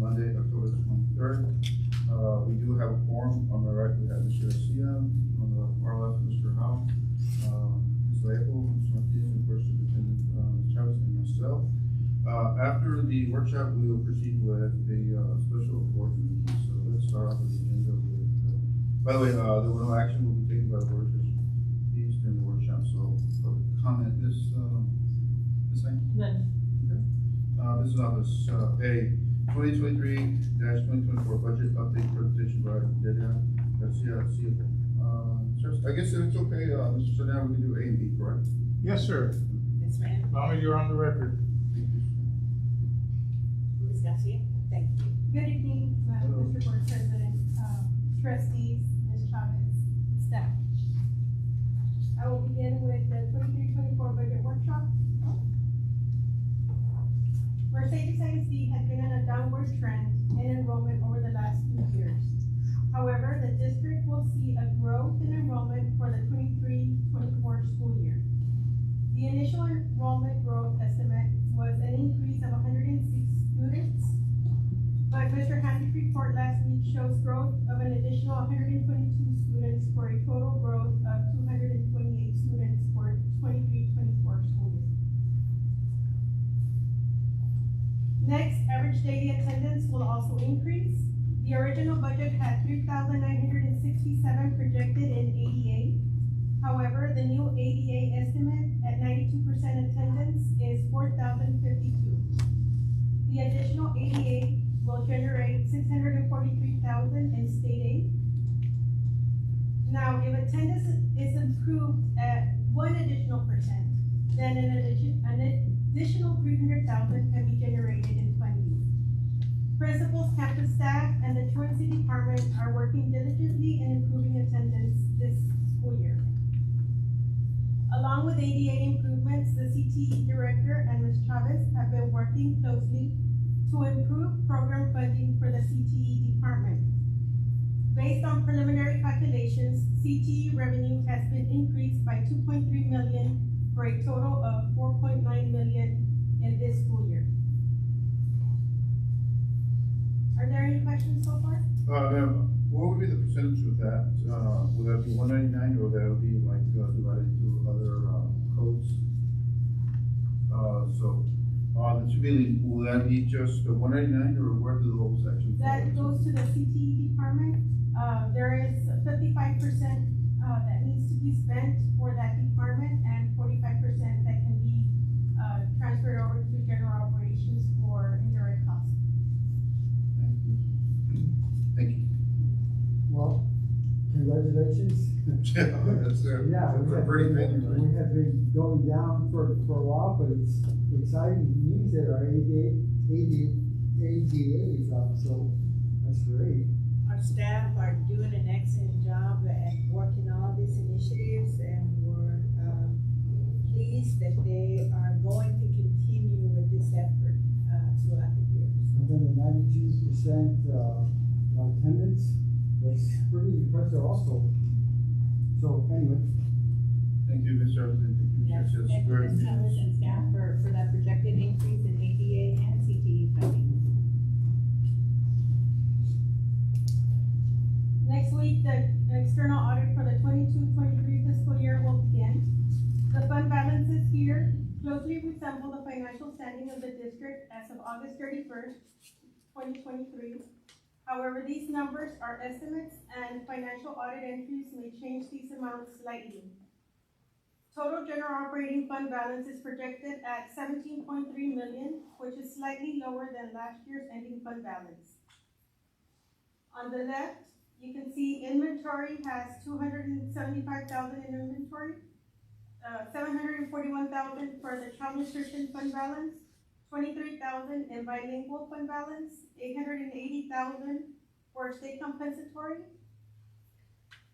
Monday, October 23rd. We do have a quorum. On my right, we have Mr. Garcia, on the far left, Mr. Howe, Ms. Leopold, Mr. Martinez, and First Superintendent Chavez, and myself. After the workshop, we will proceed with the special board meeting. So let's start off with the agenda with, by the way, there were no action will be taken by the board during the workshop. So public comment, Ms. Lang? None. Okay. Business office, A, 2023-2024 budget update presentation by Delia Garcia, CFO. Sir, I guess if it's okay, Mr. Sardan, we can do A and B, correct? Yes, sir. Yes, ma'am. As long as you're on the record. Thank you. Ms. Garcia? Thank you. Good evening, Hello. Mr. Board President, trustees, Ms. Chavez, staff. I will begin with the 23-24 budget workshop. Mercedes ISD has been on a downward trend in enrollment over the last few years. However, the district will see a growth in enrollment for the 23-24 school year. The initial enrollment growth estimate was an increase of 106 students, but Mr. Handy's report last week shows growth of an additional 122 students for a total growth of 228 students for 23-24 school year. Next, average daily attendance will also increase. The original budget had 3,967 projected in ADA. However, the new ADA estimate at 92% attendance is 4,052. The additional ADA will generate 643,000 in state aid. Now, if attendance is improved at 1 additional percent, then an additional 300,000 can be generated in funding. Principals, campus staff, and the truancy department are working diligently in improving attendance this school year. Along with ADA improvements, the CTE director and Ms. Chavez have been working closely to improve program funding for the CTE department. Based on preliminary calculations, CTE revenue has been increased by 2.3 million for a total of 4.9 million in this school year. Are there any questions so far? Ma'am, what would be the percentage of that? Would that be 199 or that would be like divided into other codes? So, the 2 million, will that be just the 199 or where do those actually fall That into? goes to the CTE department. There is 55% that needs to be spent for that department and 45% that can be transferred over to general operations for indirect costs. Thank you. Thank you. Well, congratulations. That's Yeah, that's a pretty thing, right? we have been going down for a while, but it's exciting news that our ADA is up, so that's great. Our staff are doing an excellent job at working all these initiatives, and we're pleased that they are going to continue with this effort throughout the year. And then the 92% attendance, that's pretty impressive also. So anyway, Thank you, Mr. President. Thank you, Yes, Mr. thank you, Ms. Chavez and staff for that projected increase in ADA and CTE funding. Next week, the external audit for the 22-23 fiscal year will begin. The fund balances here closely resemble the financial standing of the district as of August 31st, 2023. However, these numbers are estimates and financial audit entries may change these amounts slightly. Total general operating fund balance is projected at 17.3 million, which is slightly lower than last year's ending fund balance. On the left, you can see inventory has 275,000 in inventory, 741,000 for the child nutrition fund balance, 23,000 in bilingual fund balance, 880,000 for state compensatory,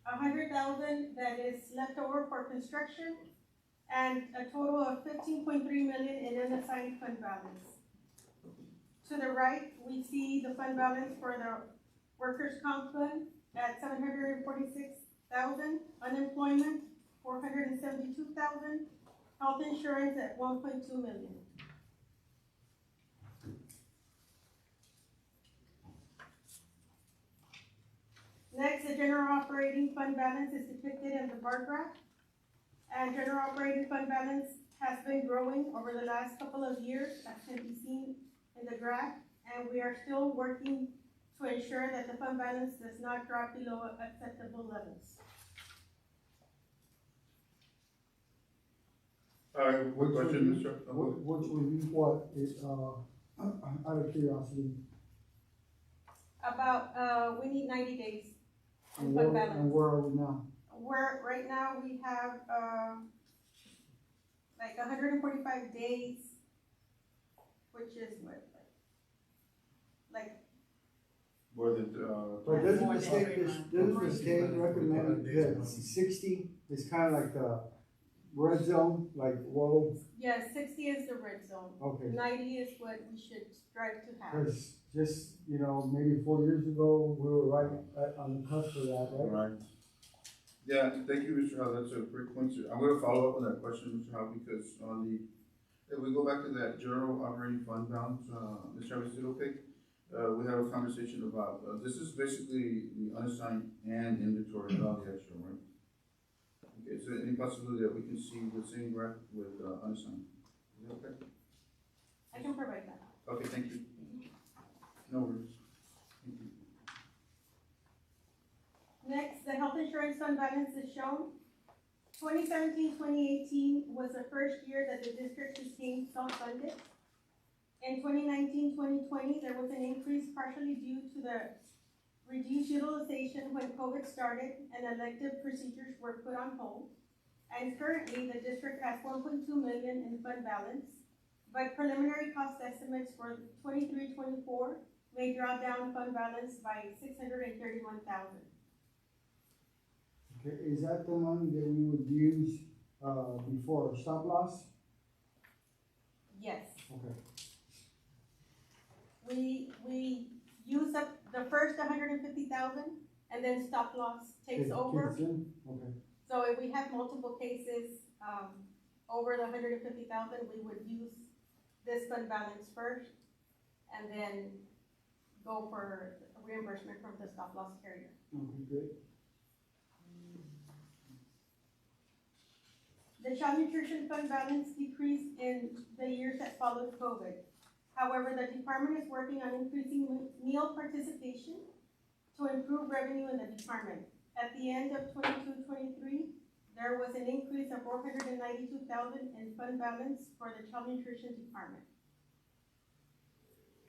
100,000 that is left over for construction, and a total of 15.3 million in unassigned fund balance. To the right, we see the fund balance for the workers' comp fund at 746,000, unemployment 472,000, health insurance at 1.2 million. general operating fund balance is depicted in the bar graph. And general operating fund balance has been growing over the last couple of years, as can be seen in the graph. And we are still working to ensure that the fund balance does not drop below acceptable levels. What question, Mr.? Which would be what, out of curiosity? About, we need 90 days in And fund where, balance. and where are we now? Right now we have, like 145 days, which is what, like, More than, But doesn't More the than state, 3 months. doesn't the state recommend that 60 is kind of like the red zone, like, whoa, yeah, 60 is the red zone. okay. 90 is what we should strive to have. Cause just, maybe 4 years ago, we were right on the cusp of that, right? right. Yeah, thank you, Mr. Howe, that's a great point, sir. I'm gonna follow up on that question, Mr. Howe, because on the, if we go back to that general operating fund balance, Ms. Chavez, is it okay? We have a conversation about, this is basically the unassigned and inventory, not the extra, right? Okay, is there any possibility that we can see the same graph with, unassigned? Is that okay? I can provide that. Okay, thank you. No worries. Thank you. Next, the health insurance fund balance is shown. 2017-2018 was the first year that the district became self-funded. In 2019-2020, there was an increase partially due to the reduced utilization when COVID started and elective procedures were put on hold. And currently, the district has 1.2 million in fund balance, but preliminary cost estimates for 23-24 may draw down fund balance by 631,000. Okay, is that the money that we would use, before stop loss? Yes, Okay. we use up the first 150,000 and then stop loss takes over. Kicks in? Okay. So if we have multiple cases, over the 150,000, we would use this fund balance first and then go for reimbursement from the stop loss carrier. Okay, good. The child nutrition fund balance decreased in the years that followed COVID. However, the department is working on increasing meal participation to improve revenue in the department. At the end of 22-23, there was an increase of 492,000 in fund balance for the child nutrition department.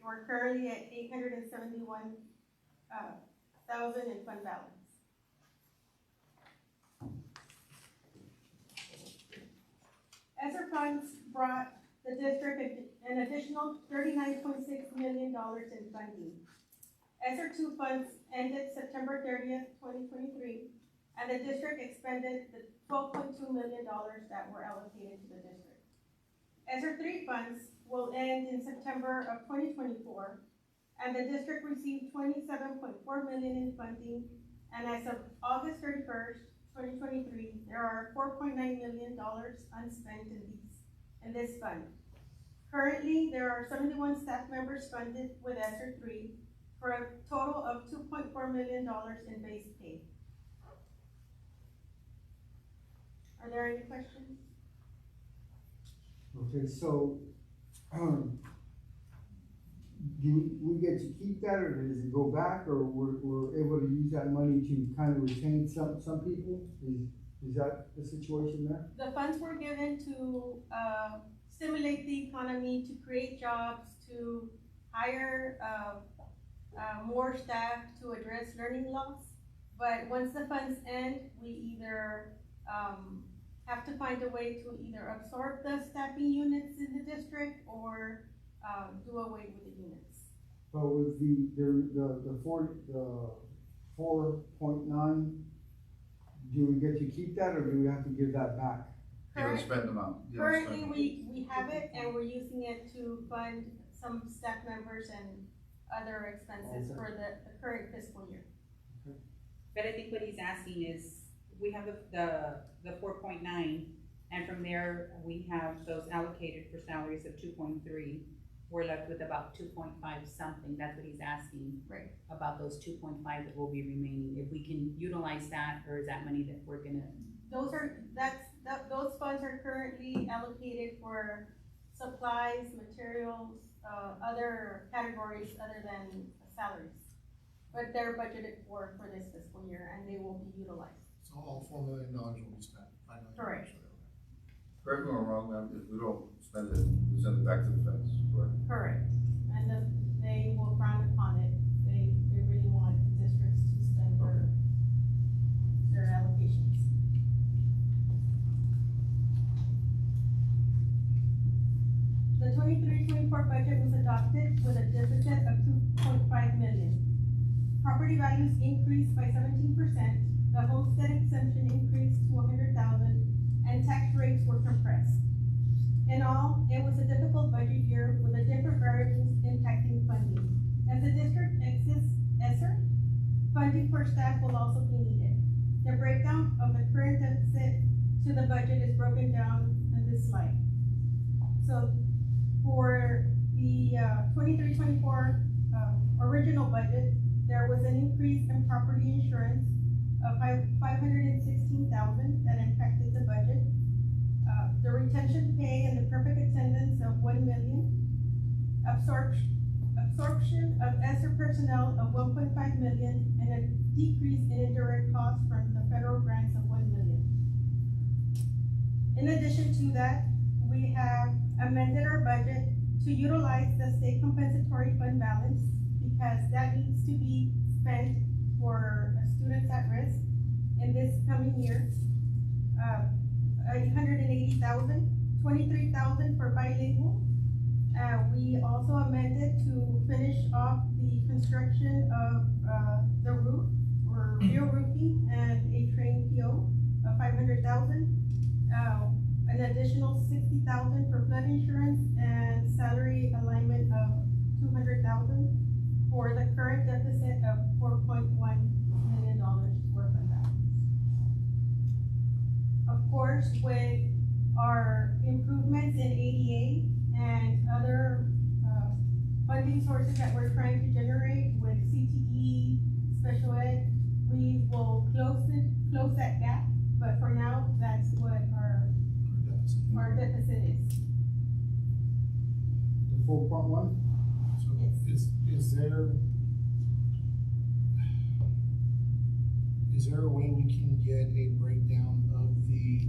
We're currently at 871,000 in fund balance. ESSER funds brought the district an additional $39.6 million in funding. ESSER 2 funds ended September 30th, 2023, and the district expended the $12.2 million that were allocated to the district. ESSER 3 funds will end in September of 2024, and the district received $27.4 million in funding, and as of August 31st, 2023, there are $4.9 million unspent in this fund. Currently, there are 71 staff members funded with ESSER 3 for a total of $2.4 million in base pay. Are there any questions? Okay, so, do we get to keep that, or does it go back, or we're able to use that money to kind of retain some people? Is that the situation there? The funds were given to stimulate the economy, to create jobs, to hire more staff to address learning loss. But once the funds end, we either have to find a way to either absorb the staffing units in the district or do away with the units. But with the 4.9, do we get to keep that, or do we have to give that back? You don't spend them out. You don't Currently, spend them. we have it and we're using it to fund some staff members and other expenses Okay. for the current fiscal year. But I think what he's asking is, we have the 4.9, and from there, we have those allocated for salaries of 2.3. we're left with about 2.5 something, that's what he's asking. Right. About those 2.5 that will be remaining, if we can utilize that, or is that money that we're gonna, Those funds are currently allocated for supplies, materials, other categories other than salaries. But they're budgeted for this fiscal year and they will be utilized. So all $4 million will be spent, $5 million. Correct. Correct me if I'm wrong, ma'am, if we don't spend it, we send it back to the feds, correct? Correct. And they will frown upon it. They really want the districts to spend their allocations. The 23-24 budget was adopted with a deficit of 2.5 million. Property values increased by 17%, the homestead exemption increased to 100,000, and tax rates were compressed. In all, it was a difficult budget year with the different variables impacting funding. As the district exits ESSER, funding for staff will also be needed. The breakdown of the current deficit to the budget is broken down on this slide. So for the 23-24 original budget, there was an increase in property insurance of $516,000 that impacted the budget. The retention pay and the perfect attendance of $1 million. Absorption of ESSER personnel of $1.5 million, and a decrease in indirect costs from the federal grants of $1 million. In addition to that, we have amended our budget to utilize the state compensatory fund balance because that needs to be spent for students at risk in this coming year. 180,000, 23,000 for bilingual. We also amended to finish off the construction of the roof or real roofing and a train PO of 500,000. An additional 60,000 for flood insurance and salary alignment of 200,000 for the current deficit of $4.1 million worth of that. Of course, with our improvements in ADA and other funding sources that we're trying to generate with CTE, special ed, we will close that gap. But for now, that's what our deficit is. The 4.1? So Yes. is there a way we can get a breakdown of the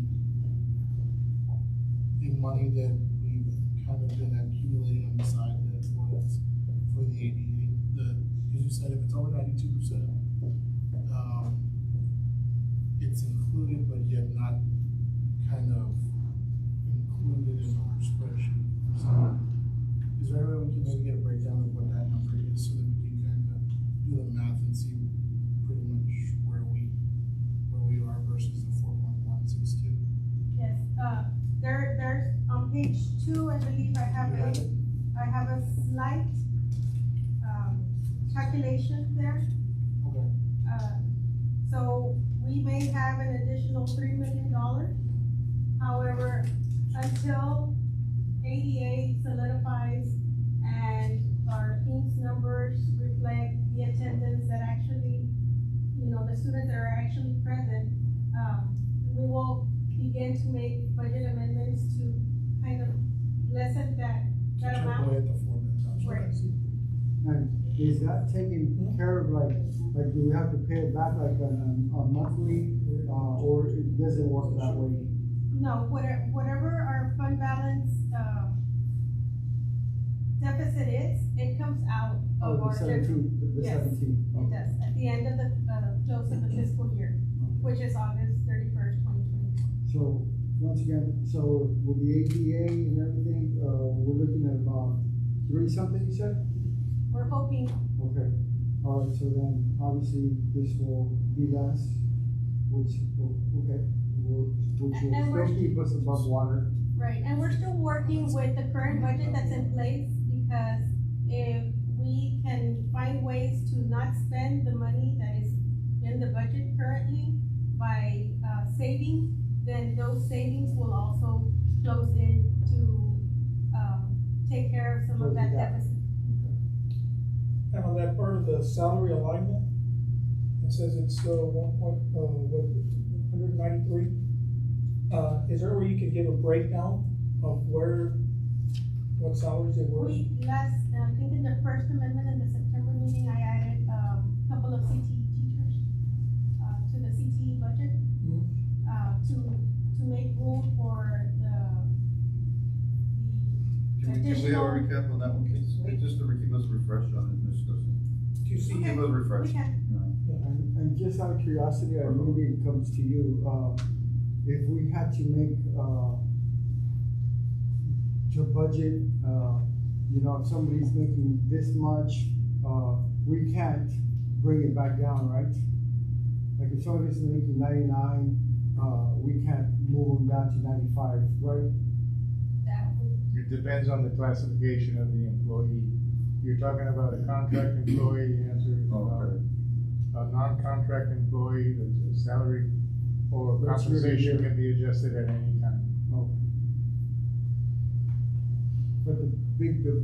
money that we've kind of been accumulating on the side that was for the ADA? Because you said if it's over 92%, it's included, but yet not kind of included in our spreadsheet. So, is there a way we can maybe get a breakdown of what that number is so that we can kind of do the math and see pretty much where we are versus the 4.162? Yes, there's on page 2, I believe I have a slight, calculation there. Okay. So we may have an additional $3 million. However, until ADA solidifies and our team's numbers reflect the attendance that actually, the students that are actually present, we will begin to make budget amendments to kind of lessen that Chip amount. away at the $4 million. Right. And is that taken care of, like do we have to pay it back like on monthly, or it doesn't work that way? No, whatever our fund balance, deficit is, it comes out of Oh, our. the 17, the Yes, 17. It does, at the end of the, close of the fiscal year, which is August 31st, 2022. So, once again, so with the ADA and everything, we're looking at about 3 something, you said? We're hoping, Okay, all right, so then obviously this will be less, which will And we're- still keep us above water. right, and we're still working with the current budget that's in place, because if we can find ways to not spend the money that is in the budget currently by, saving, then those savings will also close in to, take care of some of that deficit. And on that part of the salary alignment, it says it's, 193. Is there a way you could give a breakdown of what salaries they were? I think in the first amendment in the September meeting, I added, couple of CTE teachers, to the CTE budget, to make room for Can we have a recap on that one, please? Just to keep us refreshed on it, Ms. Garcia. Just to keep us refreshed. We can. And just out of curiosity, maybe it comes to you, if we had to make, your budget, if somebody's making this much, we can't bring it back down, right? Like if somebody's making 99, we can't move them down to 95, right? It depends on the classification of the employee. You're talking about a contract employee, the answer is no. Okay. A non-contract employee, the salary or That's compensation really can be adjusted at any time. Okay. But the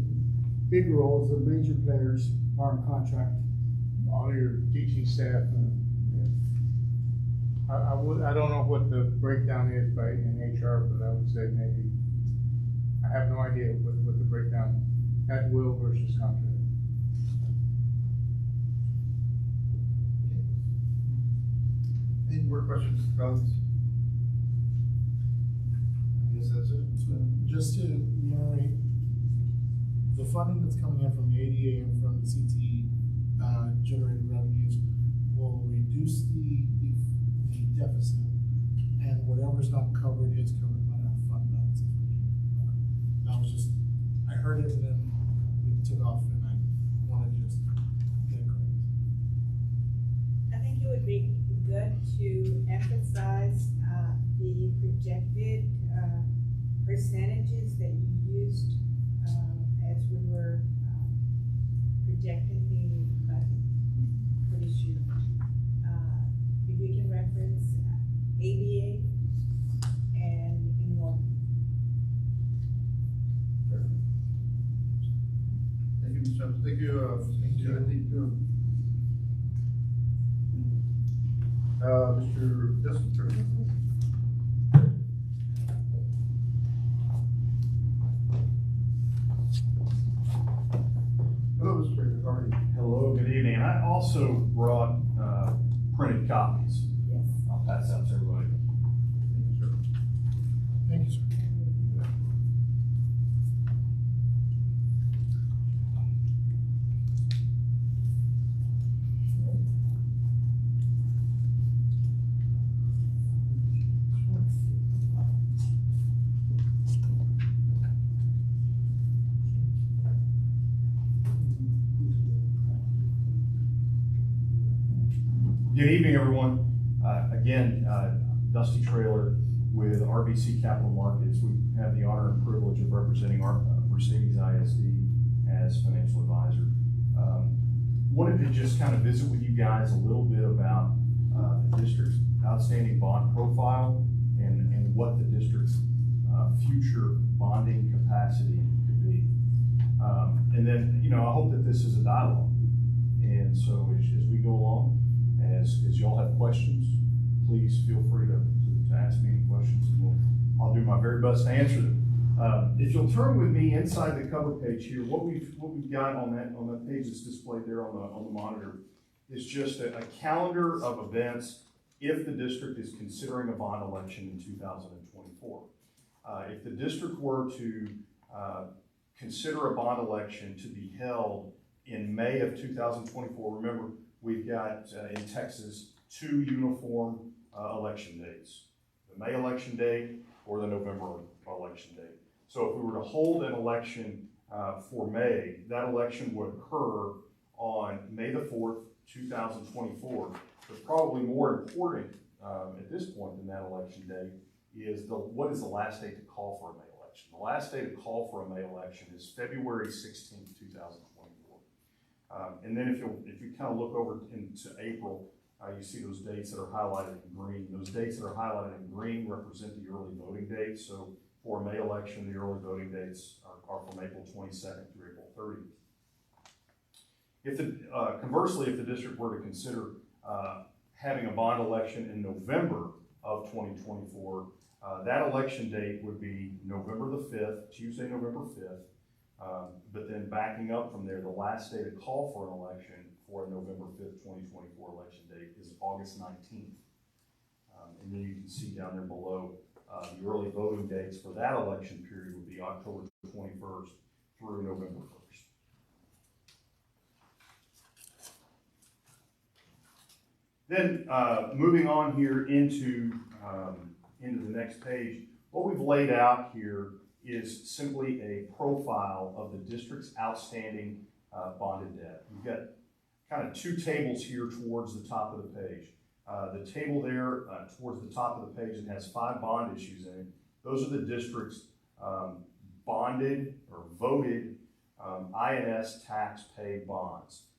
big roles, the major players are on contract. All your teaching staff, I don't know what the breakdown is in HR, but I would say maybe, I have no idea what the breakdown at will versus contract. Any more questions, colleagues? I guess that's it. Just to reiterate, the funding that's coming in from the ADA and from the CTE, generated revenues will reduce the deficit, and whatever's not covered is covered by our fund balance. That was just, I heard it and then we took off and I wanted to just get it correct. I think it would be good to emphasize, the projected, percentages that you used, as we were, projecting the budget for this year. If we can reference ADA and enrollment. Thank you, Ms. Johnson. Thank you, I think, Mr. Justin Turner. Hello, Mr. Turner. How are you? Hello, good evening. And I also brought printed copies. Yes. I'll pass out to everybody. Thank you, sir. Thank you, sir. Good evening, everyone. Again, Dusty Trailer with RBC Capital Markets. We have the honor and privilege of representing our Mercedes ISD as financial advisor. Wanted to just kind of visit with you guys a little bit about the district's outstanding bond profile and what the district's future bonding capacity could be. And then, I hope that this is a dialogue. And so as we go along, as y'all have questions, please feel free to ask me any questions, and I'll do my very best to answer them. If you'll turn with me inside the cover page here, what we've got on that page that's displayed there on the monitor is just a calendar of events if the district is considering a bond election in 2024. If the district were to consider a bond election to be held in May of 2024, remember, we've got in Texas 2 uniform election dates, the May election date or the November election date. So if we were to hold an election for May, that election would occur on May the 4th, 2024. But probably more important at this point than that election date is what is the last date to call for a May election? The last day to call for a May election is February 16th, 2024. And then if you kind of look over into April, you see those dates that are highlighted in green. Those dates that are highlighted in green represent the early voting dates. So for a May election, the early voting dates are are from April 22nd through April 30th. If the, conversely, if the district were to consider having a bond election in November of 2024, that election date would be November the 5th, Tuesday, November 5th. But then backing up from there, the last day to call for an election for a November 5th, 2024 election date is August 19th. And then you can see down there below, the early voting dates for that election period would be October 21st through November 1st. Then, moving on here into the next page, what we've laid out here is simply a profile of the district's outstanding bonded debt. We've got kind of two tables here towards the top of the page. The table there towards the top of the page, it has 5 bond issues in it. Those are the district's bonded or voted INS tax paid bonds,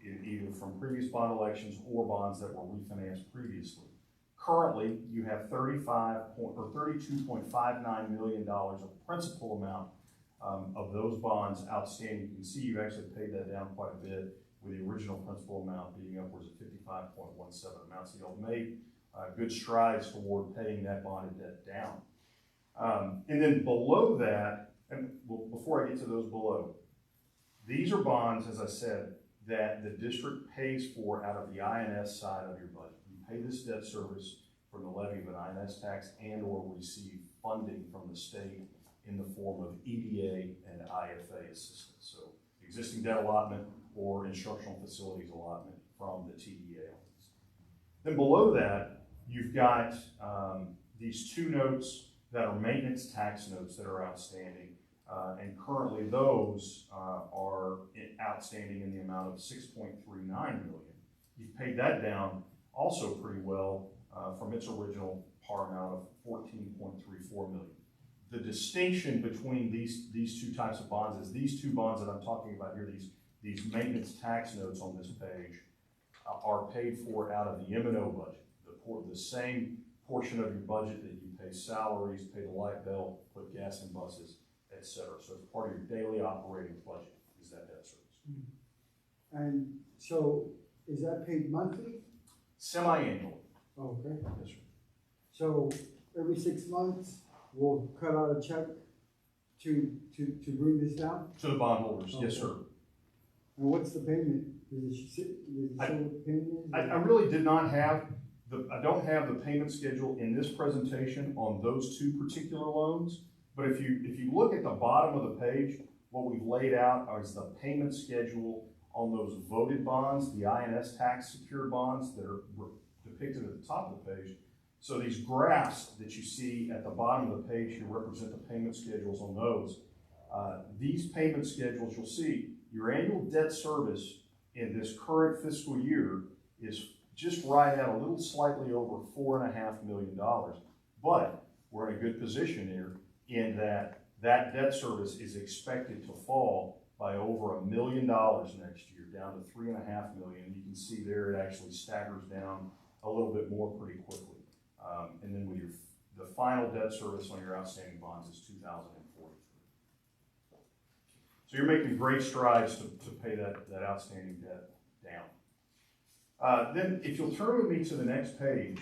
either from previous bond elections or bonds that were refinanced previously. Currently, you have $32.59 million of principal amount of those bonds outstanding. You can see you've actually paid that down quite a bit, with the original principal amount being upwards of 55.17 amounts. So you've made good strides toward paying that bonded debt down. And then below that, and before I get to those below, these are bonds, as I said, that the district pays for out of the INS side of your budget. You pay this debt service from the levy of an INS tax and or receive funding from the state in the form of EDA and IFA assistance. So existing debt allotment or instructional facilities allotment from the TDA. Then below that, you've got these 2 notes that are maintenance tax notes that are outstanding. And currently those are outstanding in the amount of $6.39 million. You've paid that down also pretty well from its original par amount of $14.34 million. The distinction between these 2 types of bonds is these 2 bonds that I'm talking about here, these maintenance tax notes on this page, are paid for out of the M&O budget, the same portion of your budget that you pay salaries, pay the light bill, put gas in buses, etc. So it's part of your daily operating budget, is that debt service. And so, is that paid monthly? Semi-annually. Oh, okay. Yes, sir. So, every 6 months, we'll cut out a check to bring this down? To the bondholders, yes, Okay. sir. And what's the payment? Does it show what the payment is? I really did not have I don't have the payment schedule in this presentation on those 2 particular loans. But if you look at the bottom of the page, what we've laid out is the payment schedule on those voted bonds, the INS tax secured bonds that are depicted at the top of the page. So these graphs that you see at the bottom of the page here represent the payment schedules on those. These payment schedules, you'll see your annual debt service in this current fiscal year is just right at a little slightly over $4.5 million. But we're in a good position here in that debt service is expected to fall by over $1 million next year, down to $3.5 million. You can see there it actually staggers down a little bit more pretty quickly. And then with the final debt service on your outstanding bonds is $2,043. So you're making great strides to pay that outstanding debt down. Then if you'll turn with me to the next page,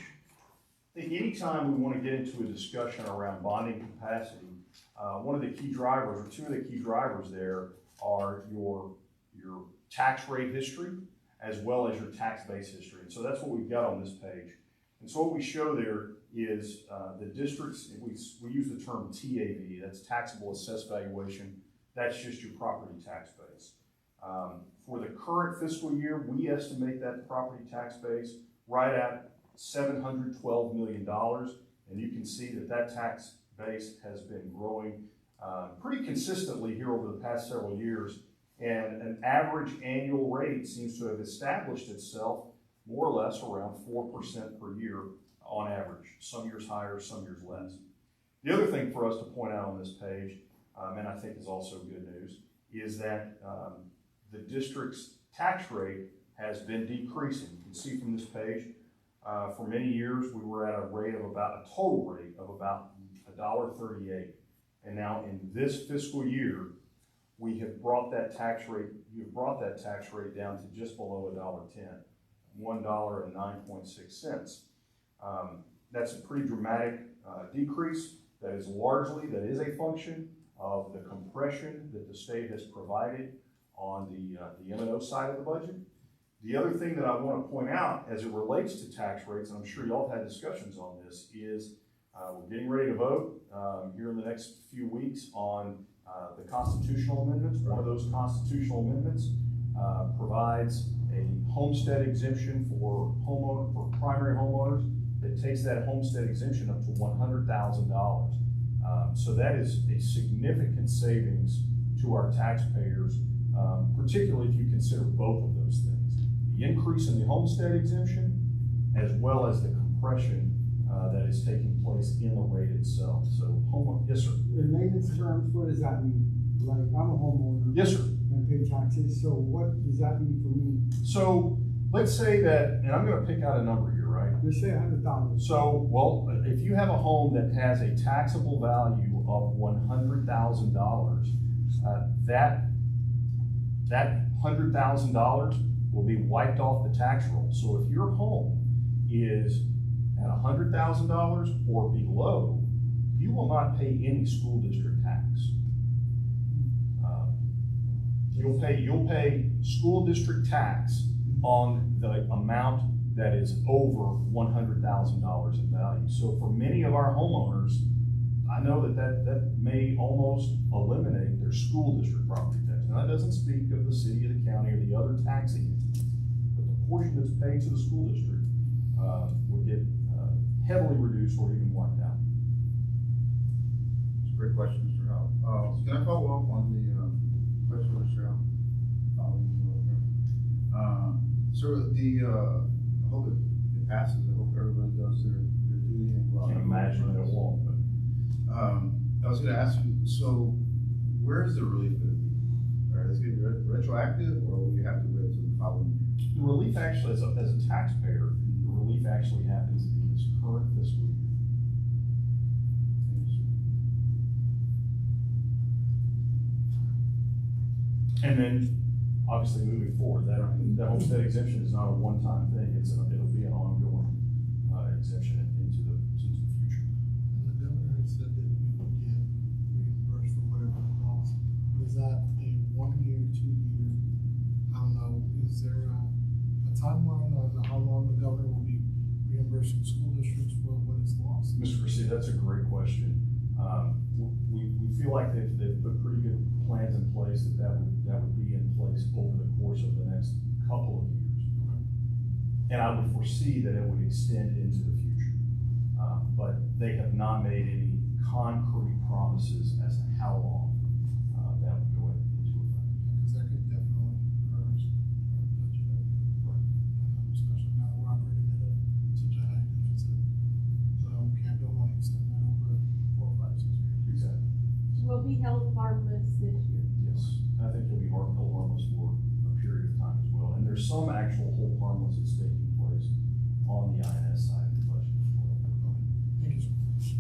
I think anytime we want to get into a discussion around bonding capacity, one of the key drivers, or 2 of the key drivers there, are your tax rate history as well as your tax base history. And so that's what we've got on this page. And so what we show there is the districts, we use the term TAV, that's taxable assessed valuation. That's just your property tax base. For the current fiscal year, we estimate that property tax base right at $712 million. And you can see that tax base has been growing pretty consistently here over the past several years. And an average annual rate seems to have established itself more or less around 4% per year on average. Some years higher, some years less. The other thing for us to point out on this page, and I think is also good news, is that the district's tax rate has been decreasing. You can see from this page, for many years we were at a total rate of about $1.38. And now in this fiscal year, we have brought that tax rate, you've brought that tax rate down to just below $1.10, $1.09.6. That's a pretty dramatic decrease. That is a function of the compression that the state has provided on the M&O side of the budget. The other thing that I want to point out as it relates to tax rates, and I'm sure y'all have had discussions on this, is we're getting ready to vote here in the next few weeks on the constitutional amendments. One of those constitutional amendments provides a homestead exemption for primary homeowners that takes that homestead exemption up to $100,000. So that is a significant savings to our taxpayers, particularly if you consider both of those things. The increase in the homestead exemption, as well as the compression that is taking place in the rate itself. So yes, sir. In layman's terms, what does that mean? Like, I'm a homeowner. Yes, sir. And pay taxes, so what does that mean for me? So let's say that, and I'm gonna pick out a number here, right? Let's say $100,000. So, well, if you have a home that has a taxable value of $100,000, that $100,000 will be wiped off the tax roll. So if your home is at $100,000 or below, you will not pay any school district tax. You'll pay school district tax on the amount that is over $100,000 in value. So for many of our homeowners, I know that may almost eliminate their school district property tax. Now, that doesn't speak of the city or the county or the other taxing entities, but the portion that's paid to the school district will get heavily reduced or even wiped out. It's a great question, Mr. Howell. Can I follow up on the question, Mr. Howell? So I hope it passes. I hope everybody does their duty and go out. I can't imagine that it won't, but. I was gonna ask you, so where is the relief gonna be? Or is it gonna be retroactive, or will you have to wait till the following year? The relief actually, as a taxpayer, the relief actually happens in this current fiscal year. And then, obviously, moving forward, that homestead exemption is not a one-time thing. It'll be an ongoing exemption into the future. And the governor had said that we would get reimbursed for whatever it costs. Is that a 1 year, 2 year? I don't know. Is there a timeline on how long the governor will be reimbursing school districts for what is lost? Mr. Garcia, that's a great question. We feel like they've put pretty good plans in place that would be in place over the course of the next couple of years. And I would foresee that it would extend into the future. But they have not made any concrete promises as to how long that would go into effect. Because that could definitely hurt our budget, especially now that we're operating at such a high deficit. So don't want to extend that over 4, 5, 6 years. Exactly. Will be held harmless this year. Yes, I think it'll be held harmless for a period of time as well. And there's some actual hold harmless that's taking place on the INS side of the budget as well. Thank you, sir. Yes, sir.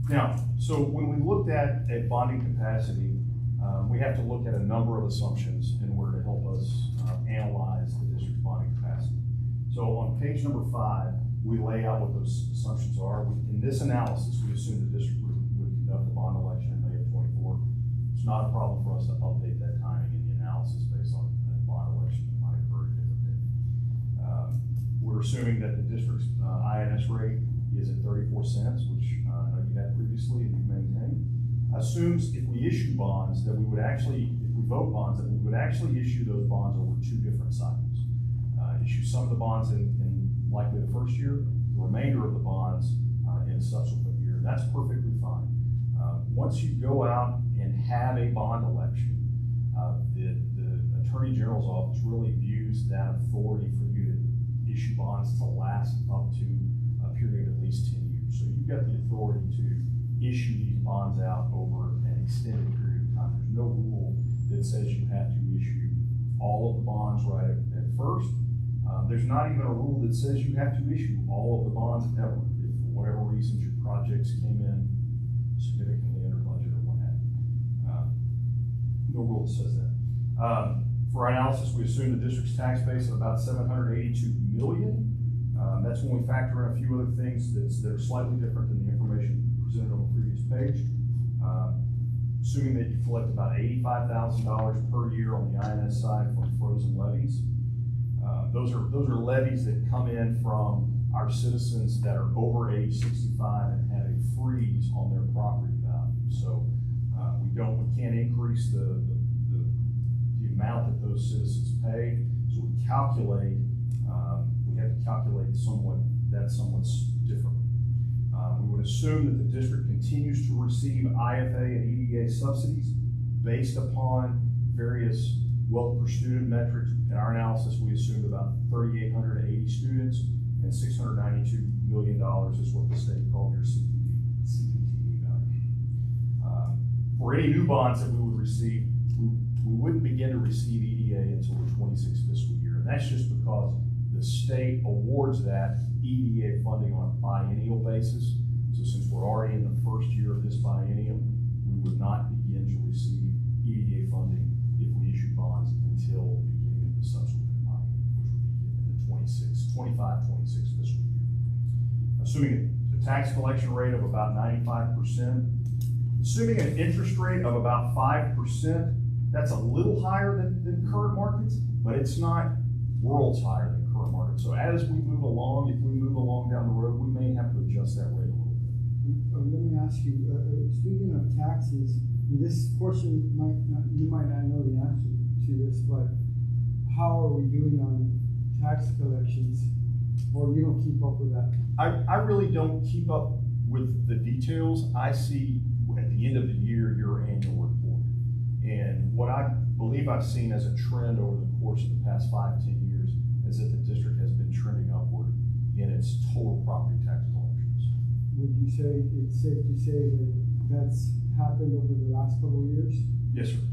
Now, so when we looked at bonding capacity, we have to look at a number of assumptions in order to help us analyze the district's bonding capacity. So on page number 5, we lay out what those assumptions are. In this analysis, we assume the district would conduct a bond election in May of '24. It's not a problem for us to update that timing in the analysis based on a bond election that might occur at a different date. We're assuming that the district's INS rate is at 34 cents, which I know you had previously and you've maintained. Assumes if we issue bonds that we would actually, if we vote bonds, that we would actually issue those bonds over 2 different cycles. Issue some of the bonds in likely the first year, the remainder of the bonds in a subsequent year. And that's perfectly fine. Once you go out and have a bond election, the Attorney General's office really views that authority for you to issue bonds to last up to a period of at least 10 years. So you've got the authority to issue these bonds out over an extended period of time. There's no rule that says you have to issue all of the bonds right at first. There's not even a rule that says you have to issue all of the bonds ever. If for whatever reasons your projects came in significantly under budget or what have you. No rule that says that. For our analysis, we assume the district's tax base of about 782 million. That's when we factor in a few other things that are slightly different than the information presented on the previous page. Assuming that you collect about $85,000 per year on the INS side from frozen levies. Those are levies that come in from our citizens that are over age 65 and have a freeze on their property value. So we can't increase the amount that those citizens pay. So we have to calculate somewhat differently. We would assume that the district continues to receive IFA and EDA subsidies based upon various wealth per student metrics. In our analysis, we assumed about 3,880 students and $692 million is what the state called your CPTE value. For any new bonds that we would receive, we wouldn't begin to receive EDA until the 26th fiscal year. And that's just because the state awards that EDA funding on a biennial basis. So since we're already in the first year of this biennium, we would not begin to receive EDA funding if we issue bonds until the beginning of the subsequent biennium, which would begin in the 25-26 fiscal year. Assuming a tax collection rate of about 95%, assuming an interest rate of about 5%, that's a little higher than current markets, but it's not worlds higher than current markets. So as we move along, if we move along down the road, we may have to adjust that rate a little bit. Let me ask you, speaking of taxes, this portion you might not know the answer to this, but how are we doing on tax collections? Or you don't keep up with that? I really don't keep up with the details. I see at the end of the year, your annual report. And what I believe I've seen as a trend over the course of the past 5-10 years is that the district has been trending upward in its total property tax collections. Would you say it's safe to say that that's happened over the last couple of years? Yes, sir.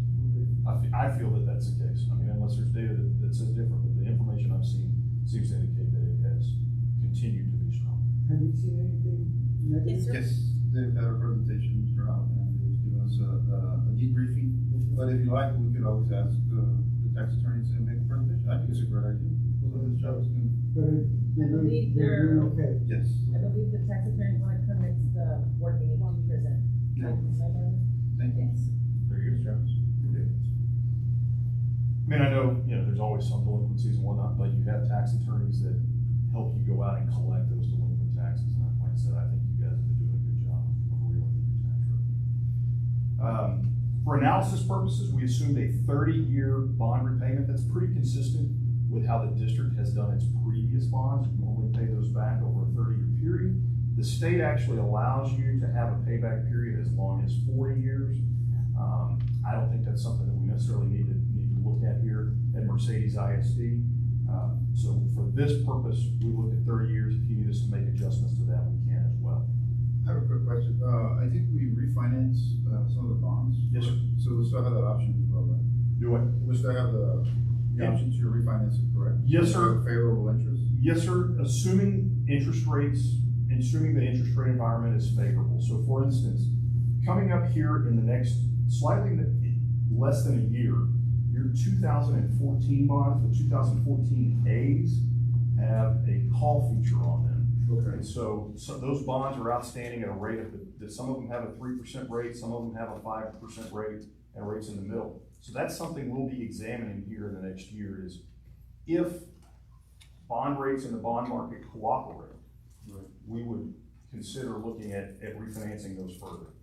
Okay. I feel that that's the case. I mean, unless there's data that says different, but the information I've seen seems to indicate that it has continued to be strong. Have you seen anything negative? Yes, sir. Yes, they've had a presentation, Mr. Howe, and they've given us a debriefing. But if you like, we could always ask the tax attorneys to make a presentation. I think it's a great idea. So Ms. Chavez can. But I believe they're doing okay. Yes. I believe the tax attorney want to come next, work meeting to present. Yeah. Thank you. Yes. There you go, Travis. I mean, I know, there's always some delinquencies and whatnot, but you have tax attorneys that help you go out and collect those delinquent taxes. And like I said, I think you guys have been doing a good job of reeling in your tax revenue. For analysis purposes, we assumed a 30-year bond repayment. That's pretty consistent with how the district has done its previous bonds. You only pay those back over a 30-year period. The state actually allows you to have a payback period as long as 40 years. I don't think that's something that we necessarily need to look at here at Mercedes ISD. So for this purpose, we looked at 30 years. If you need us to make adjustments to that, we can as well. I have a quick question. I think we refinance some of the bonds. Yes, sir. So we still have that option as well, right? Do it. We still have the option to refinance it, correct? Yes, sir. Favorable interest? Yes, sir. Assuming the interest rate environment is favorable. So for instance, coming up here in the next slightly less than a year, your 2014 bonds, the 2014 A's, have a call feature on them. Okay. And so those bonds are outstanding at a rate that some of them have a 3% rate, some of them have a 5% rate, and rates in the middle. So that's something we'll be examining here in the next year is if bond rates in the bond market cooperate, we would consider looking at refinancing those further.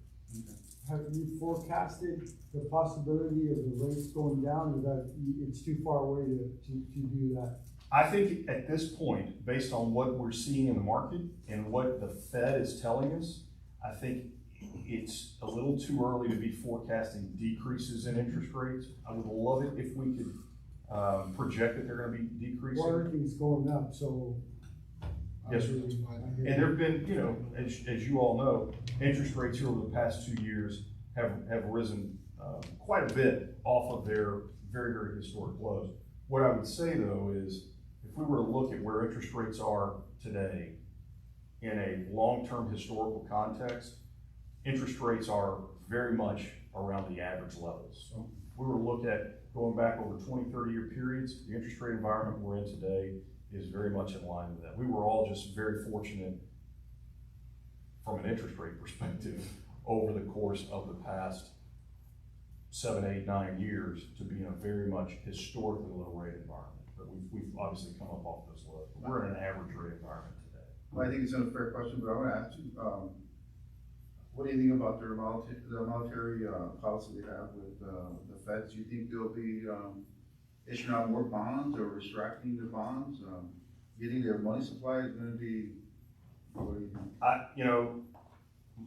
Have you forecasted the possibility of the rates going down, or that it's too far away to do that? I think at this point, based on what we're seeing in the market and what the Fed is telling us, I think it's a little too early to be forecasting decreases in interest rates. I would love it if we could project that they're going to be decreasing. Well, everything's going up, so. Yes, sir. And there have been, as you all know, interest rates here over the past 2 years have risen quite a bit off of their very, very historic lows. What I would say though is, if if we were to look at where interest rates are today in a long-term historical context, interest rates are very much around the average levels. So if we were to look at going back over 20, 30-year periods, the interest rate environment we're in today is very much in line with that. We were all just very fortunate from an interest rate perspective over the course of the past 7, 8, 9 years to be in a very much historically low rate environment. But we've obviously come up off those lows. But we're in an average rate environment today. Well, I think it's an unfair question, but I want to ask you, what do you think about the monetary policy they have with the Fed? Do you think they'll be issuing out more bonds or restricting the bonds? Getting their money supply is going to be, what do you think?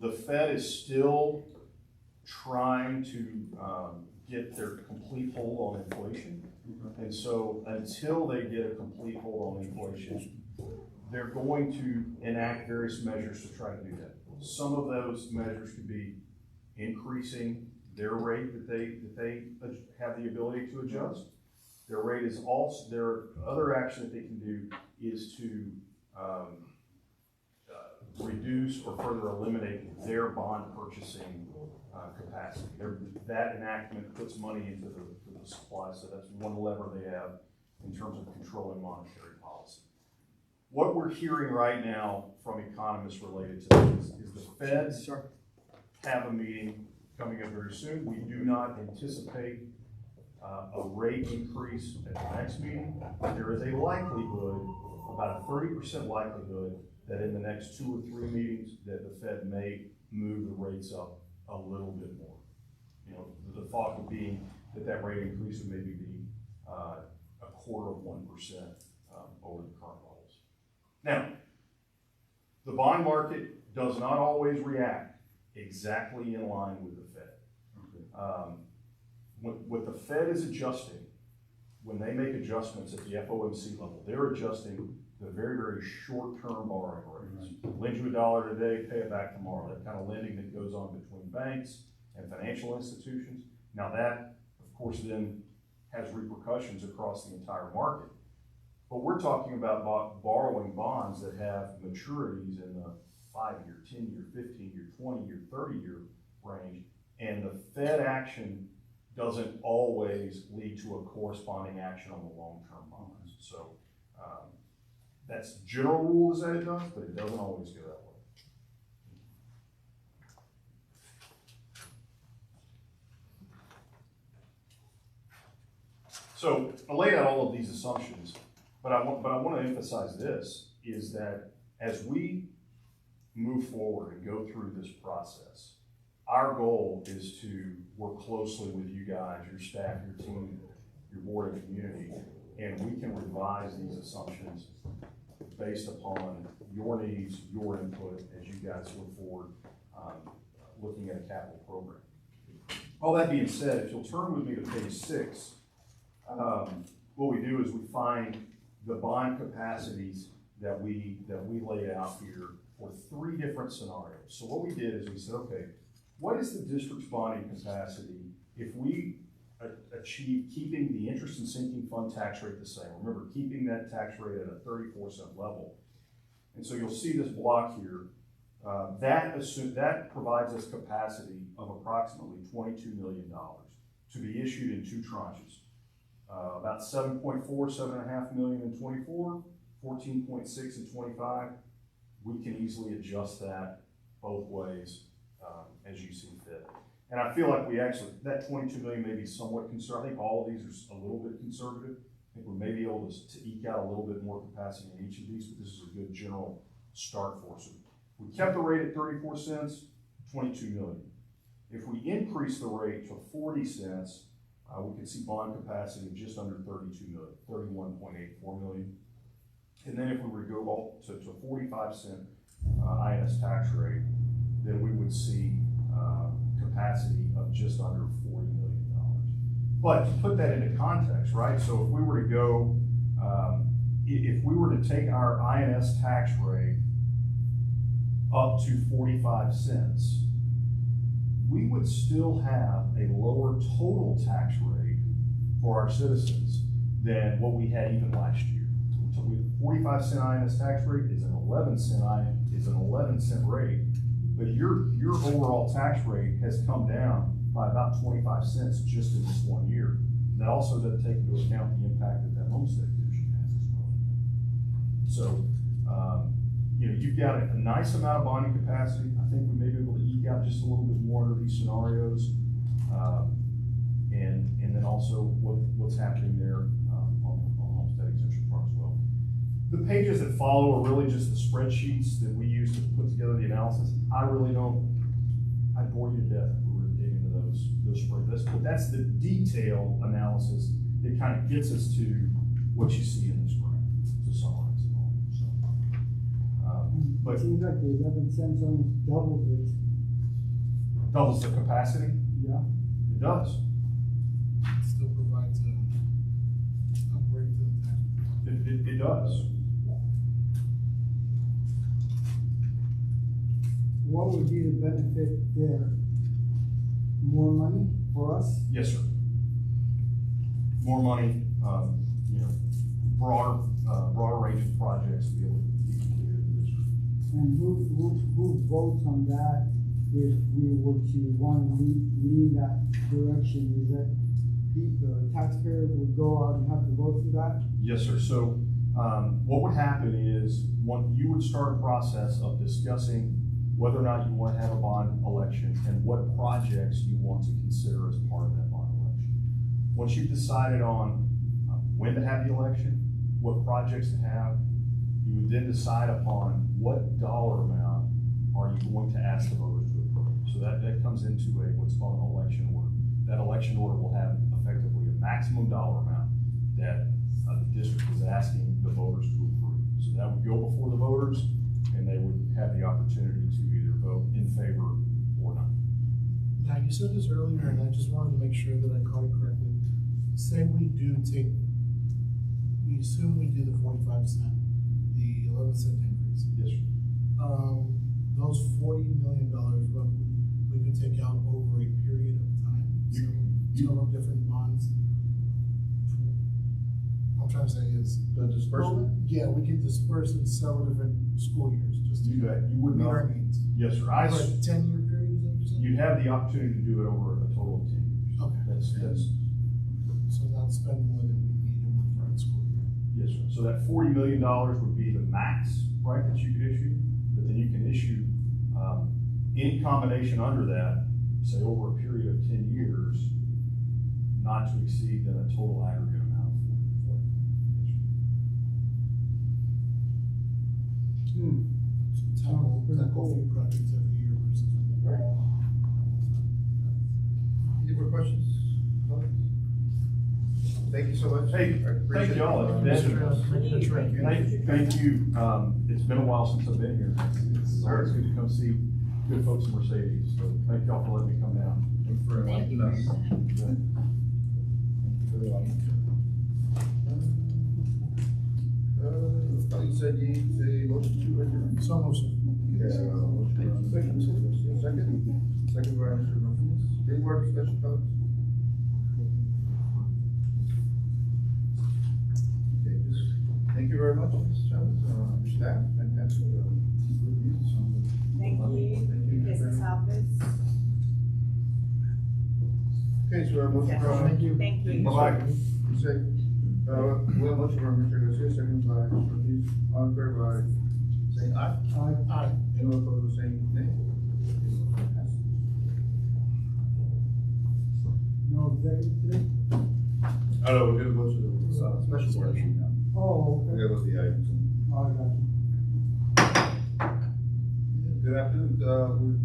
The Fed is still trying to get their complete hold on inflation. And so until they get a complete hold on inflation, they're going to enact various measures to try to do that. Some of those measures could be increasing their rate that they have the ability to adjust. Their rate is also, their other action that they can do is to reduce or further eliminate their bond purchasing capacity. That enactment puts money into the supply, so that's one lever they have in terms of controlling monetary policy. What we're hearing right now from economists related to this is the Feds have a meeting coming up very soon. We do not anticipate a rate increase at the next meeting. There is a likelihood, about a 30% likelihood, that in the next 2 or 3 meetings that the Fed may move the rates up a little bit more. The thought would be that rate increase would maybe be a quarter of 1% over the current levels. Now, the bond market does not always react exactly in line with the Fed. What the Fed is adjusting, when they make adjustments at the FOMC level, they're adjusting the very, very short-term borrowing rates. Lend you $1 today, pay it back tomorrow. That kind of lending that goes on between banks and financial institutions. Now that, of course, then has repercussions across the entire market. But we're talking about borrowing bonds that have maturities in the 5-year, 10-year, 15-year, 20-year, 30-year range. And the Fed action doesn't always lead to a corresponding action on the long-term bonds. So that's general rule is that it does, but it doesn't always go that way. So I laid out all of these assumptions, but I want to emphasize this, is that as we move forward and go through this process, our goal is to work closely with you guys, your staff, your team, your board and community, and we can revise these assumptions based upon your needs, your input, as you guys look forward, looking at a capital program. All that being said, if you'll turn with me to page 6, what we do is we find the bond capacities that we laid out here for 3 different scenarios. So what we did is we said, okay, what is the district's bonding capacity if we achieve keeping the interest and sinking fund tax rate the same? Remember, keeping that tax rate at a 34-cent level. And so you'll see this block here. That provides us capacity of approximately $22 million to be issued in 2 tranches. About 7.5 million in 24, 14.6 in 25. We can easily adjust that both ways as you see fit. And I feel like that 22 million may be somewhat conservative. I think all of these are a little bit conservative. I think we may be able to eke out a little bit more capacity in each of these, but this is a good general start for us. We kept the rate at 34 cents, 22 million. If we increase the rate to 40 cents, we can see bond capacity of just under 32 million, 31.84 million. And then if we were to go to 45-cent INS tax rate, then we would see capacity of just under $40 million. But to put that into context, right? So if we were to go, if we were to take our INS tax rate up to 45 cents, we would still have a lower total tax rate for our citizens than what we had even last year. with 45 cent INS tax rate is an 11 cent rate, but your overall tax rate has come down by about 25 cents just in this 1 year. That also doesn't take into account the impact that homestead exemption has as well. So, you've got a nice amount of bonding capacity. I think we may be able to eke out just a little bit more under these scenarios. And then also what's happening there on the homestead exemption front as well. The pages that follow are really just the spreadsheets that we use to put together the analysis. I'd bore you to death if we were to dig into those spreadsheets. But that's the detail analysis that kind of gets us to what you see in this graph, to summarize it all. So, but It seems like the 11 cents almost doubles it. doubles the capacity. Yeah. It does. It still provides a break to the tax. It does. What would be the benefit there? More money for us? Yes, sir. More money, broader range of projects to be able to be completed in the district. And who votes on that if we were to want to lean that direction? Is that the taxpayer would go out and have to vote for that? Yes, sir. So, what would happen is, you would start a process of discussing whether or not you want to have a bond election and what projects you want to consider as part of that bond election. Once you've decided on when to have the election, what projects to have, you would then decide upon what dollar amount are you going to ask the voters to approve. So that comes into what's called an election order. That election order will have effectively a maximum dollar amount that the district is asking the voters to approve. So that would go before the voters, and they would have the opportunity to either vote in favor or not. Now, you said this earlier, and I just wanted to make sure that I caught it correctly. Say we assume we do the 45 cent, the 11 cent increase. Yes, sir. Those $40 million roughly, we could take out over a period of time, several different bonds. What I'm trying to say is. The disbursement? Yeah, we could disperse in several different school years, just to You would meet not. our needs. Yes, sir. Over a 10-year period, is that what you're saying? You'd have the opportunity to do it over a total of 10 years. Okay. That's, So not spend more than we need in one current school year. yes, sir. So that $40 million would be the max, right, that you could issue, but then you can issue, any combination under that, say over a period of 10 years, not to exceed then a total aggregate amount of $40 million. Yes, sir. So tackle a few projects every year versus. Right. Any more questions? Thank you so much. Hey, I appreciate thank y'all. it. It's been- Thank you. Thank you. It's been a while since I've been here. It's always good to come see good folks in Mercedes. So thank y'all for letting me come down. Thank you very much. Thank you for your time. You said you need a motion to adjourn? So much. Yeah, motion. Second by Mr. Martinez. Any more discussion, folks? Okay, thank you very much, Mrs. Chavez, staff, fantastic, reviews on the. Thank you, business office. Okay, so our motion. Thank you. Thank you. Bye-bye. You say, we have a motion from Mr. Garcia, second by Mr. Ortiz, all in favor by saying aye. Aye. Anyone opposed by saying nay? No executive today? Oh, no, we're gonna go to the, special board meeting now. Oh, We're okay. gonna go to the items. Oh, I got you. Good afternoon,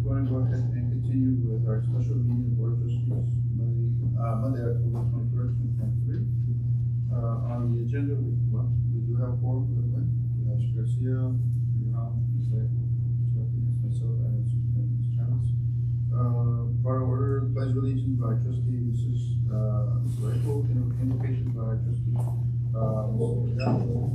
we're going to go ahead and continue with our special meeting of Board of Trustees, Monday, October 23rd, 2023. On the agenda, we do have a forum for the event. We have Mr. Garcia, Mr. Ham, Ms. Leco, Mr. Martinez, myself, and Ms. Chavez. Part of order, pledge of allegiance by trustee Mrs. Leco, invocation by trustee, Mr. Gallo.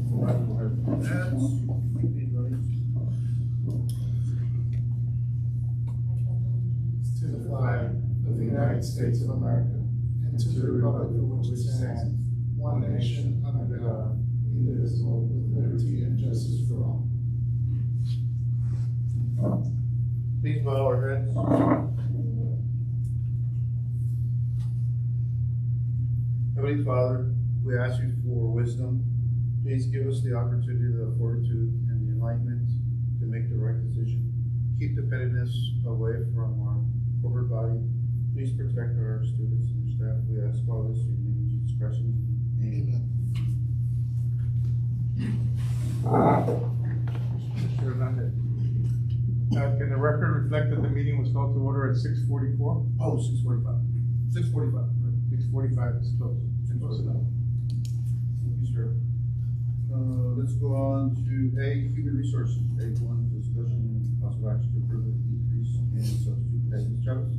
To the flag of the United States of America and to the republic for which it stands, one nation, under God, indivisible, with liberty and justice for all. Please bow our heads. Heavenly Father, we ask you for wisdom. Please give us the opportunity, the fortitude, and the enlightenment to make the right decision. Keep the pettiness away from our corporate body. Please protect our students and staff. We ask all this in the name of Jesus Christ. Amen. Mr. Hernandez. Can the record reflect that the meeting was called to order at 6:44? Oh, 6:45. 6:45, right? 6:45 is closed. Close enough. Thank you, sir. Let's go on to A, human resources. A1, discussion and possible action to approve the increase in substitute pay. Ms. Chavez?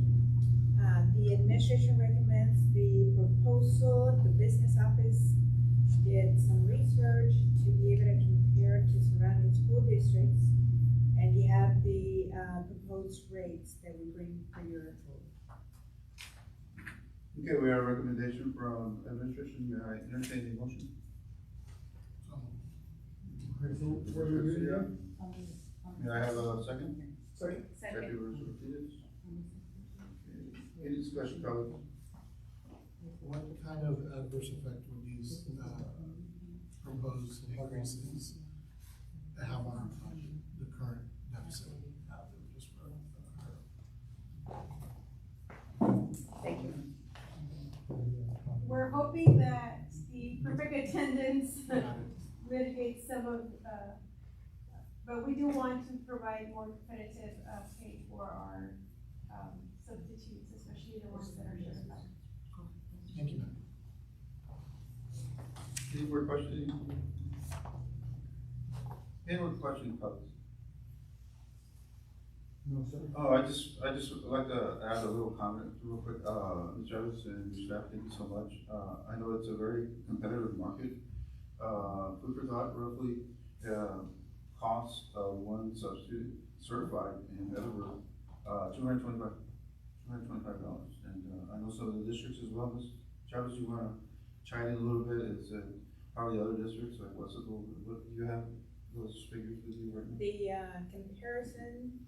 The administration recommends the proposal. The business office did some research to be able to compare to surrounding school districts. And you have the, proposed rates that we bring for your approval. Okay, we have a recommendation from administration. May I entertain the motion? Okay, so what are we doing here? May I have a second? Second. Second, Mr. Martinez. Okay. Any discussion, colleagues? What kind of adverse effect would these, proposed increases have on the current deficit? Just for Thank you. We're hoping that the perfect attendance mitigates some of, but we do want to provide more competitive, pay for our, substitutes, especially the ones that are certified. Thank you, ma'am. Any more questions? Any more questions, colleagues? No, sir. Oh, I just would like to add a little comment real quick. Ms. Jarvis and your staff, thank you so much. I know it's a very competitive market. Food for thought roughly, costs, one substitute certified in Edinburgh, $225. And, I know some of the districts as well. Ms. Jarvis, you wanna chime in a little bit? It's, probably other districts, like what do you have those figures with you right now? The, comparison,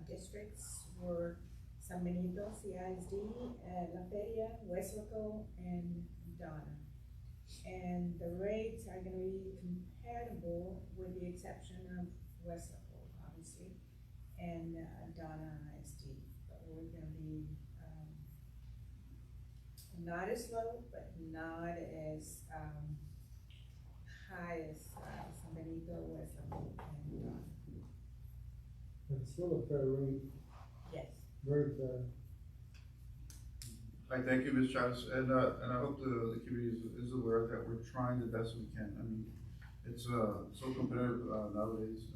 districts were San Benito, CISD, La Feria, Westlaco, and Donna. And the rates are gonna be compatible with the exception of Westlaco, obviously, and, Donna ISD. But we're gonna be, not as low, but not as, high as, San Benito, Westlaco, and Donna. It's still a fair rate, Yes. very fair. I thank you, Ms. Chavez, and I hope the community is aware that we're trying the best we can. I mean, it's, so competitive, nowadays.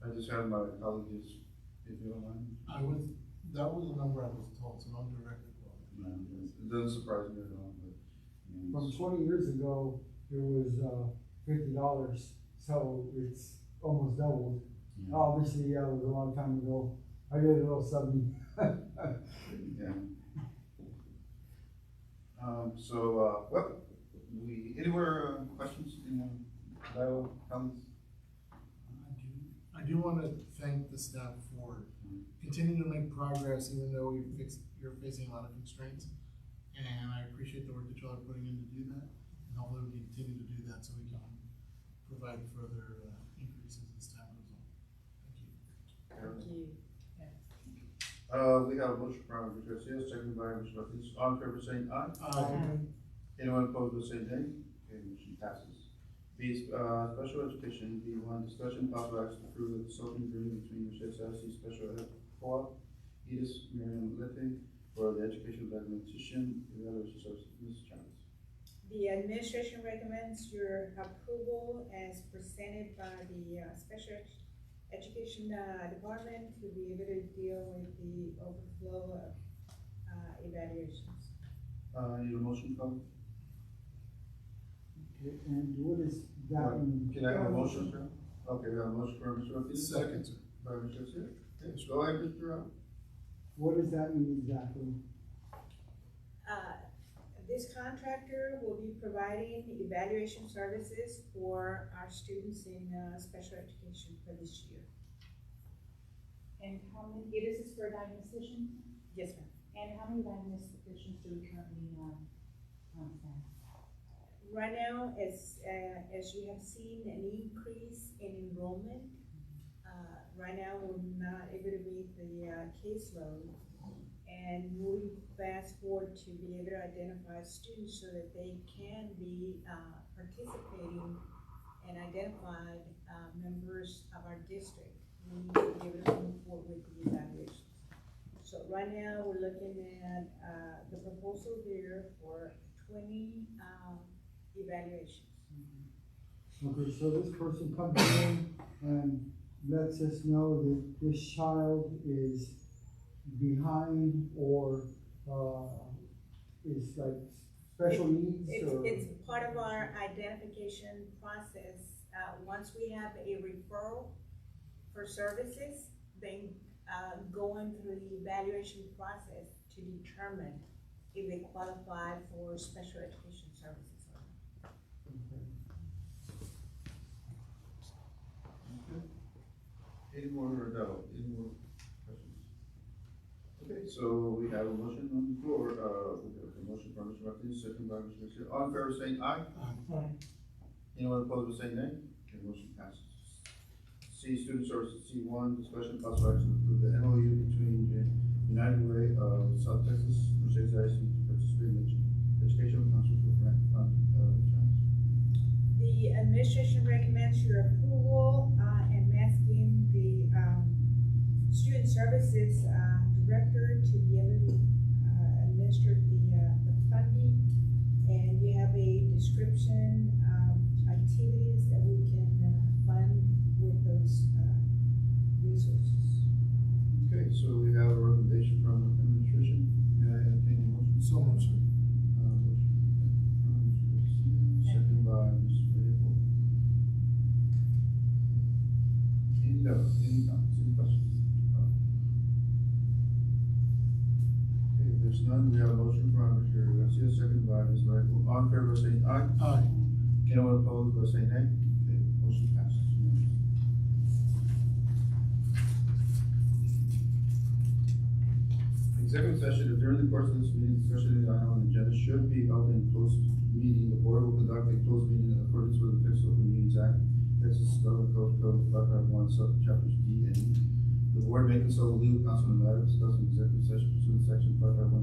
I just had my colleague just, if you don't mind. That was the number I was told, so I'm directed. No, it doesn't surprise me at all, but. I mean, From it's- 20 years ago, it was, $50, so it's almost doubled. Yeah. Obviously, yeah, it was a long time ago. I did a little something. Yeah. Well, any more, questions, anyone, comments? I do want to thank the staff for continuing to make progress, even though you're facing a lot of constraints. And I appreciate the work that y'all are putting in to do that. And hopefully we can continue to do that so we can provide further increases as time goes on. Thank you. Thank you. We have a motion from Mr. Garcia, seconded by Mr. Martinez. All in favor saying aye? Anyone opposed will say nay. Okay, motion passes. The, special education, B1, discussion possible action to approve the consulting agreement between the SIC Special Ed Co-op, Edis Miriam Lete, for the educational documentation evaluation services. Ms. Chavez. The administration recommends your approval as presented by the, special education, department to be able to deal with the overflow of, evaluations. Need a motion, Colin? Okay, and what is that mean? Can I have a motion, sir? Okay, we have a motion from Mr. Martinez. Second, sir. By Mr. Garcia. Okay, go ahead, Mr. What does that mean exactly? This contractor will be providing evaluation services for our students in, special education for this year. And how many, this is for a diagnostician? Yes, ma'am. And how many diagnosticians do we currently have on staff? Right now, as you have seen an increase in enrollment, right now, we're not able to meet the caseload. And moving fast forward to be able to identify students so that they can be participating and identified members of our district. We need to be able to move forward with the evaluations. So right now, we're looking at the proposal here for 20 evaluations. Okay, so this person comes in and lets us know that this child is behind or, is like special needs or? It's part of our identification process. Once we have a referral for services, then going through the evaluation process to determine if they qualify for special education services or not. Okay. Any more questions? Okay, so we have a motion on the floor, we have a motion by Mr. Martinez, second by Mr. Garcia. All in favor saying aye? Anyone opposed with saying nay? Okay, motion passes. C, Student Services, C1, discussion possible action to approve the MOU between United Way of South Texas, Mercedes ISD to participate in educational council for grant fund, The administration recommends your approval, and asking the, student services, director to be able to, administer the funding. And you have a description of activities that we can, fund with those, resources. Okay, so we have a recommendation from administration. May I entertain a motion? So much, sir. Motion from Mr. Garcia, second by Mr. Rayford. Any comments, any questions? Okay, if there's none, we have a motion from Mr. Garcia, second by Ms. Rayford. All in favor saying aye? Aye. Anyone opposed by saying nay? Okay, motion passes. Executive session, if during the course of this meeting, discussion of the item on the agenda should be held in closed meeting, the board will conduct a closed meeting in accordance with the Texas Open Meetings Act, Texas Government Code 551, sub-chapters D and E. The board may consult with legal counsel on the matter discussed in executive session pursuant to section 551